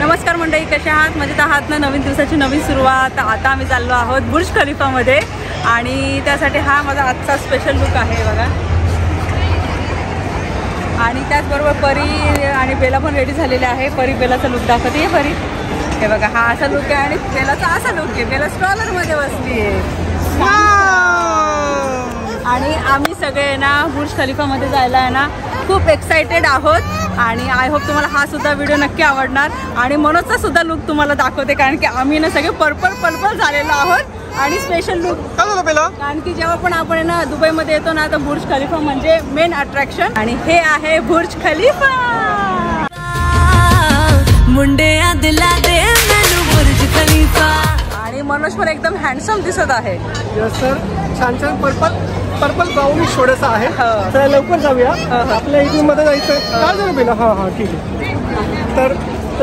नमस्कार मंडळी, कशा आहात? मजेत आहात ना? नवीन दिवसाची नवीन सुरुवात. आता आम्ही चाललो आहोत बुर्ज खलिफामध्ये आणि त्यासाठी हा माझा आजचा स्पेशल लुक आहे बघा. आणि त्याचबरोबर परी आणि बेला पण रेडी झालेले आहे. परी बेलाचा लुक दाखवते. परी हे बघा, हा असा लुक आहे आणि बेलाचा असा लुक आहे. बेला स्ट्रॉलरमध्ये बसली आहे आणि आम्ही सगळे ना बुर्ज खलिफामध्ये जायला आहे ना खूप एक्सायटेड आहोत. आणि आय होप तुम्हाला हा सुद्धा व्हिडिओ नक्की आवडणार. आणि मनोजचा सुद्धा लुक तुम्हाला दाखवते, कारण की आम्ही ना सगळे पर्पल झालेलो आहोत. आणि स्पेशल लुक कारण की जेव्हा पण आपण ना दुबईमध्ये येतो ना तर बुर्ज खलिफा म्हणजे मेन अट्रॅक्शन. आणि हे आहे बुर्ज खलिफा. मुंडे दिला दे बुर्ज खलिफा. आणि मनोज पण एकदम हँडसम दिसत आहे. यस सर, छान छान पर्पल ब्राउनिश थोडंसं आहे. तर लवकर जाऊया. आपल्या इथून मध्ये जायचं आहे. काय झालं पहिला? हां ठीक आहे. तर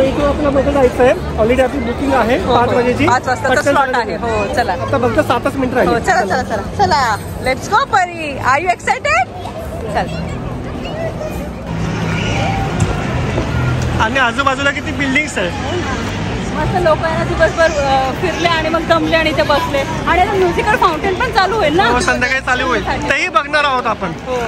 इथून आपल्या मध्ये जायचं आहे. ऑलरेडी आपली बुकिंग आहे 5 वाजेची. 5 वाजता स्लॉट आहे. हो चला, आता फक्त 7च मिनिट राहिले. चला चला चला चला, लेट्स गो. परी, आर यू एक्साइटेड? चल. आणि आजूबाजूला किती बिल्डिंग्स आहेत. मस्त लोक आहे ना, दिवसभर फिरले आणि मग दमले आणि इथे बसले. आणि आता म्युझिकल फाउंटेन पण चालू होईल ना. संध्याकाळी चालू होईल, तेही बघणार आहोत आपण. हो.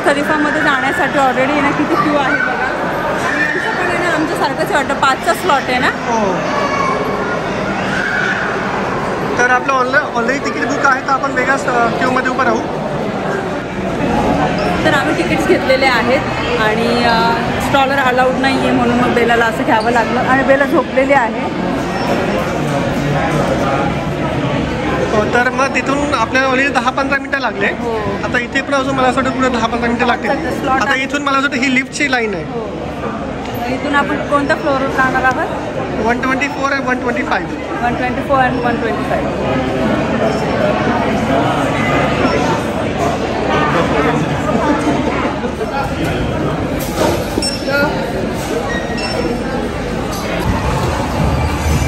खलिफामध्ये जाण्यासाठी ऑलरेडी ना किती क्यू आहे बघा. आणि यांचं पण आहे ना आमच्यासारखंच वाटतं 5चा स्लॉट आहे ना. तर आपलं ऑलरेडी तिकीट बुक आहे, तर आपण वेगळ्याच क्यूमध्ये उभं राहू. तर आम्ही तिकीट्स घेतलेले आहेत आणि स्टॉलर अलाउड नाही आहे म्हणून मग बेलाला असं घ्यावं लागलं. आणि बेला झोपलेली आहे. तर मग तिथून आपल्याला ऑलरेडी 10-15 मिनिटं लागले. आता इथे पण अजून मला असं वाटतं पुढे 10-15 मिनिटं लागतील. आता इथून मला असं वाटतं ही लिफ्टची लाईन आहे. इथून आपण कोणत्या फ्लोअरवर जाणार आहोत? 124 आणि 125. 124 आणि 125.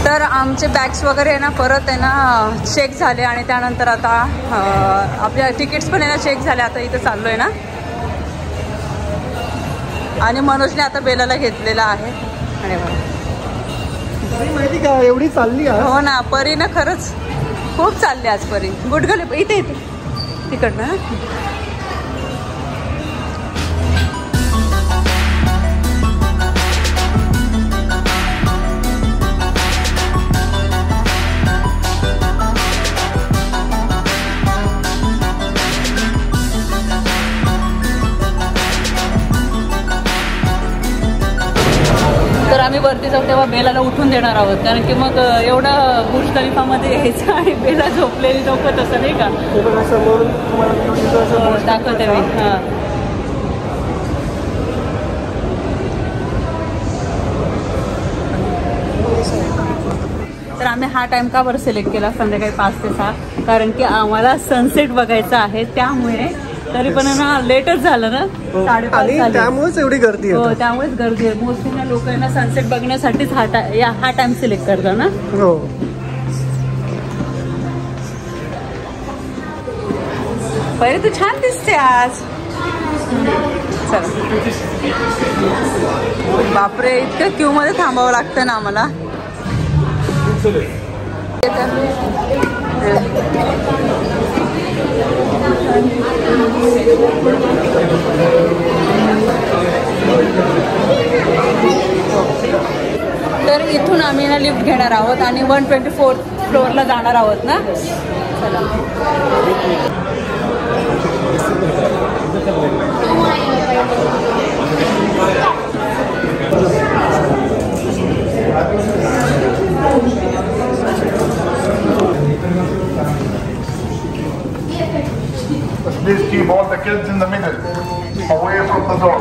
तर आमचे बॅग्स वगैरे आहे ना परत आहे ना चेक झाले. आणि त्यानंतर आता आपल्या तिकीट्स पण आहे ना चेक झाले. आता इथं चाललो आहे ना. आणि मनोजने आता बेलाला घेतलेला आहे. आणि माहिती का एवढी चालली आहे. हो ना, परी ना खरंच खूप चालली आज परी. गुडगल इथे तिकडनं ना. तर आम्ही वरती जाऊ तेव्हा बेलाला उठून देणार आहोत, कारण की मग एवढं बुर्ज खलिफामध्ये यायचं आणि बेला झोपलेली नको तसं नाही का. दाखवते मी. हां, तर आम्ही हा टाइम का बरं सिलेक्ट केला संध्याकाळी 5 ते 6, कारण की आम्हाला सनसेट बघायचा आहे. त्यामुळे तरी पण ना लेटच झालं ना, 5:30 झाले. त्यामुळेच एवढी गर्दी आहे. हो, त्यामुळेच गर्दी आहे. मोस्टली ना लोक ना सनसेट बघण्यासाठीच हा टाइम सिलेक्ट करतात ना. हो. पहिले तू छान दिसते आज. चला. बापरे, इतकं क्यू मध्ये थांबावं लागतं ना आम्हाला. तर इथून आम्ही ना लिफ्ट घेणार आहोत आणि 124 फ्लोअरला जाणार आहोत ना. चला. keep all the kids in the middle, away from the door.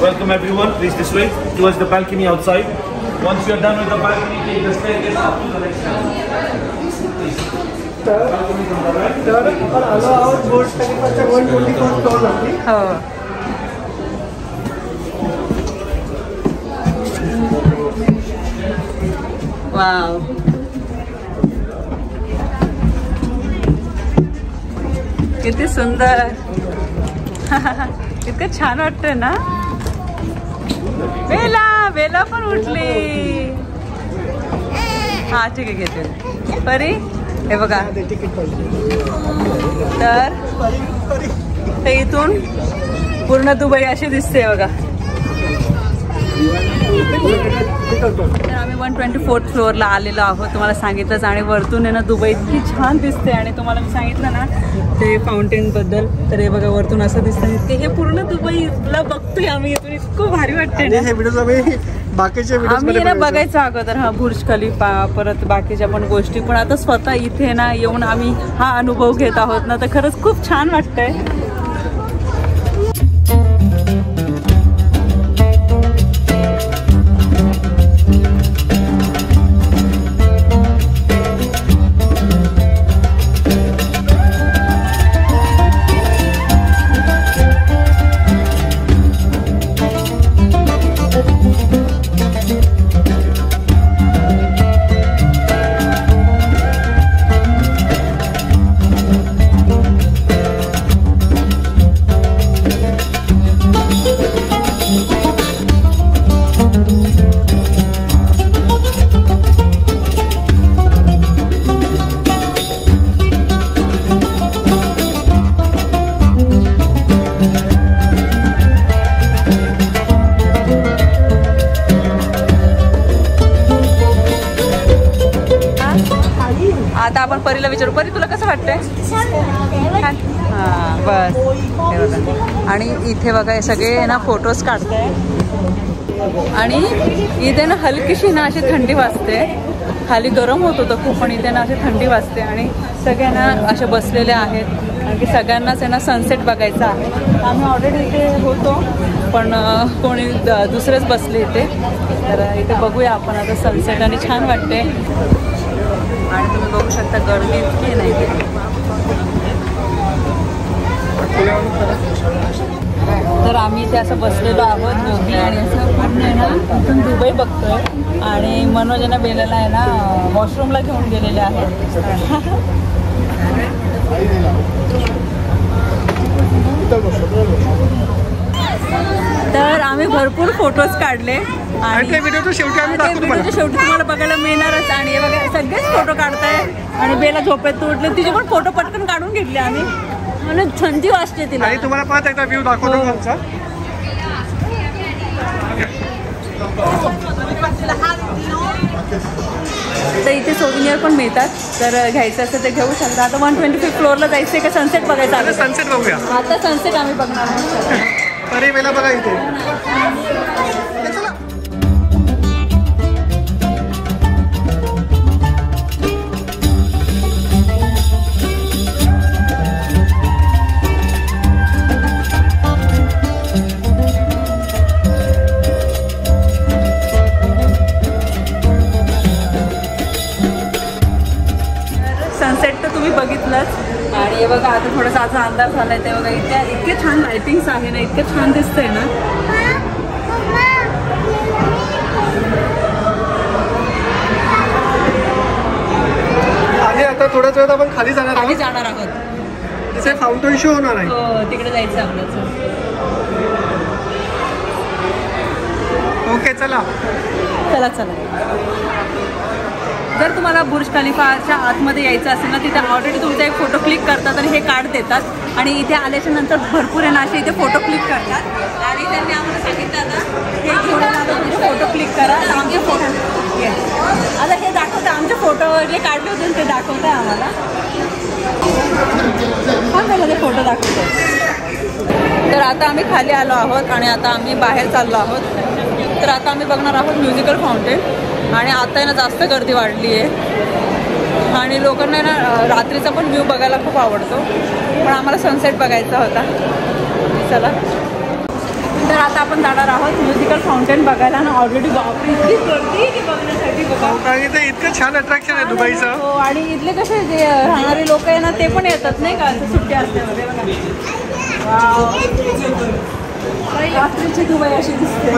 Welcome everyone, please this way, towards the balcony outside. Once you're done with the balcony, take the staircase up to the next floor. तर आपण आलो आहोत बुर्ज खलिफाच्या 124 फ्लोअरवरती. Wow, किती सुंदर. इतकं छान वाटतंय ना. बेला बेला पण उठली. हा ठीक आहे, घेते परी. हे बघा, तर इथून पूर्ण दुबई अशी दिसते बघा. तर आम्ही 124 फ्लोअरला आलेलो आहोत, तुम्हाला सांगितलंच. आणि वरतून आहे ना दुबई इतकी छान दिसते. आणि तुम्हाला मी सांगितलं ना ते फाउंटेनबद्दल, तर हे बघा वरतून असं दिसतं. ते हे पूर्ण दुबईला बघतोय आम्ही इथून. इतकं भारी वाटतंय ना. हे व्हिडिओज आम्ही बाकीच्या आम्ही ना बघायचं अगोदर हा बुर्ज खलिफा, परत बाकीच्या पण गोष्टी. पण आता स्वतः इथे ना येऊन आम्ही हा अनुभव घेत आहोत ना, तर खरंच खूप छान वाटतंय. आता आपण परीला विचारू. परी तुला कसं वाटतंय? हां बस. हे बघा, आणि इथे बघा हे सगळे ना फोटोज काढताय. आणि इथे ना हलकीशी ना अशी थंडी वाजते. खाली गरम होत होतं खूप, पण इथे ना अशी थंडी वाजते. आणि सगळ्यांना असे बसलेले आहेत, कारण की सगळ्यांनाच आहे ना सनसेट बघायचा आहे. आम्ही ऑलरेडी इथे होतो, पण कोणी दुसरेच बसले इथे. तर इथे बघूया आपण आता सनसेट. आणि छान वाटते. आणि तुम्ही बघू शकता गर्दी इतकी नाही. तर आम्ही इथे असं बसलेलो आहोत दोघी. आणि असं पूर्ण आहे ना इथून दुबई बघतोय. आणि मनोज ना बेलाला आहे ना वॉशरूमला घेऊन गेलेले आहेत. तर आम्ही भरपूर फोटोज काढले. आणि व्हिडिओच्या शेवटी आम्ही शेवटी तुम्हाला बघायला मिळणारच. आणि हे बघा सगळेच फोटो काढताय. आणि बेला झोपेत उठले, तिचे पण फोटो पटकन काढून घेतले आम्ही. आणि थंडी वाजते तिला. आणि तुम्हाला परत एकदा व्ह्यू दाखवतो आमचा. तर इथे सोविनियर पण मिळतात, तर घ्यायचं असेल तर घेऊ शकता. आता 125 फ्लोअरला जायचं का सनसेट बघायचं? आता सनसेट बघूया. आता सनसेट आम्ही बघणार आहोत. तरी वेळेला बघा इथे. सनसेट तर तुम्ही बघितलंच. आणि हे बघा आता थोडासा असा अंदाज झालाय. ते बघा इतके छान लाइटिंग्स आहे ना, इतकं छान दिसतंय ना. आणि आता थोड्याच वेळात आपण खाली जाणार आहोत. तिथे फाउंटन शो होणार आहे. हो, तिकडे जायचं आपल्याचं. ओके चला चला. जर तुम्हाला बुर्ज खलिफाच्या आतमध्ये यायचं असेल ना, तिथे ऑलरेडी तुमचा एक फोटो क्लिक करतात आणि हे कार्ड देतात आणि इथे आल्याच्या नंतर भरपूर आहे ना असे इथे फोटो क्लिक करतात आणि त्यांनी आम्हाला सांगितलं आता हे घेऊन आता तुमचे फोटो क्लिक करा. आमचे फोटो आता हे दाखवतं, आमचे फोटो जे काढले होते ते दाखवत आहे आम्हाला. हा मला ते फोटो दाखवतो. तर आता आम्ही खाली आलो आहोत आणि आता आम्ही बाहेर चाललो आहोत. तर आता आम्ही बघणार आहोत म्युझिकल फाउंटेन आणि आता ना जास्त गर्दी वाढली आहे आणि लोकांना ना रात्रीचा पण व्ह्यू बघायला खूप आवडतो, पण आम्हाला सनसेट बघायचा होता. चला तर आता आपण जाणार आहोत म्युझिकल फाउंटेन बघायला ना. ऑलरेडी बापरे इतकी गर्दी की बघण्यासाठी बघा. इथे इतकं छान अट्रॅक्शन आहे दुबईचं. हो आणि इथले कसे जे राहणारे लोक आहे ना ते पण येतात नाही का सुट्टी असल्यामध्ये बघा. रात्रीची दुबई अशी दिसते.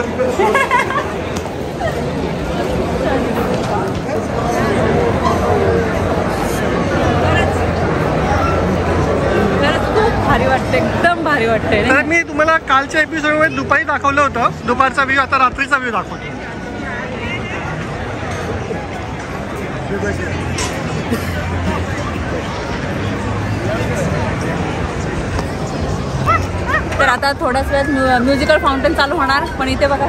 भारी वाटते, एकदम भारी वाटते. तर मी तुम्हाला कालच्या एपिसोडमध्ये दुपारी दाखवलं होतं दुपारचा व्ह्यू, आता रात्रीचा व्ह्यू दाखवतो. तर आता थोड्याच वेळात म्युझिकल फाउंटेन चालू होणार, पण इथे बघा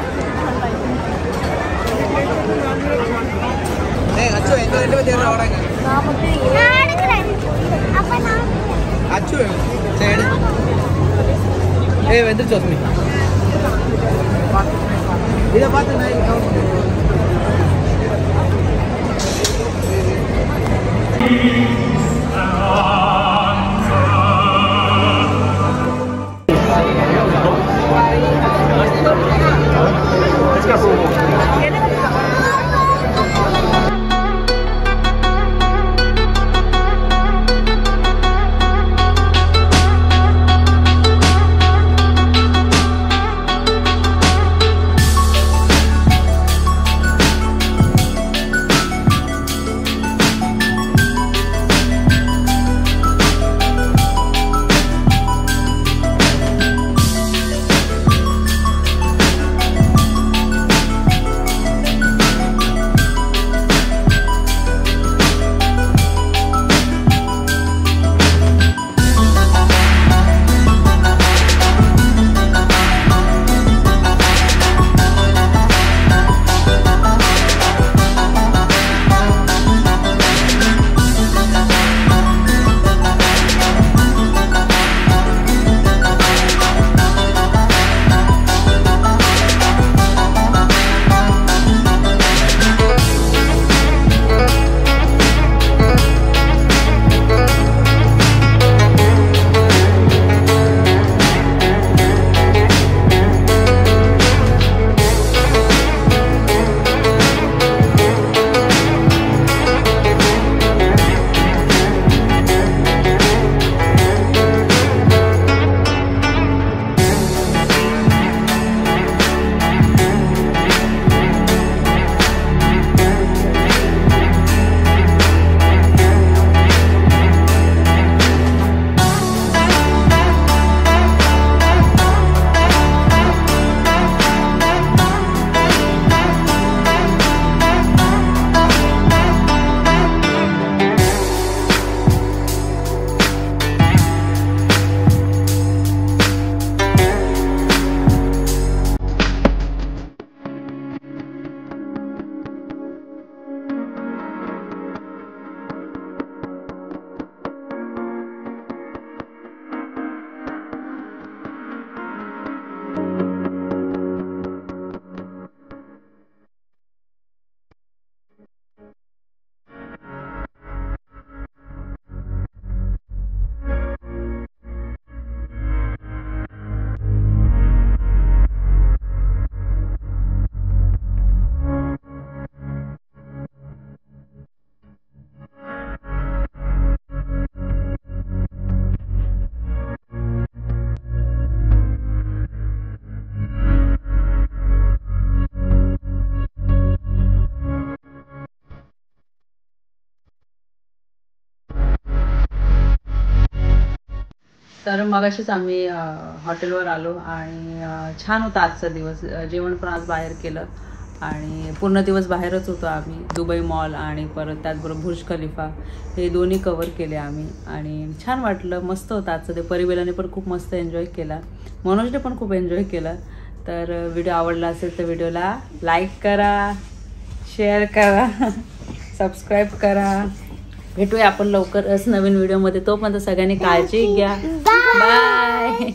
तर मगाशीच आम्ही हॉटेलवर आलो आणि छान होता आजचा दिवस. जेवण पण आज बाहेर केलं आणि पूर्ण दिवस बाहेरच होतो आम्ही. दुबई मॉल आणि परत त्याचबरोबर बुर्ज खलिफा हे दोन्ही कवर केले आम्ही आणि छान वाटलं. मस्त होतं आजचं ते. परिबेलाने पण खूप मस्त एन्जॉय केला, मनोजने पण खूप एन्जॉय केला. तर व्हिडिओ आवडला असेल तर व्हिडिओला लाईक करा, शेअर करा, सबस्क्राईब करा. भेटूया आपण लवकरच नवीन व्हिडिओमध्ये. तोपर्यंत सगळ्यांनी काळजी घ्या. बाय.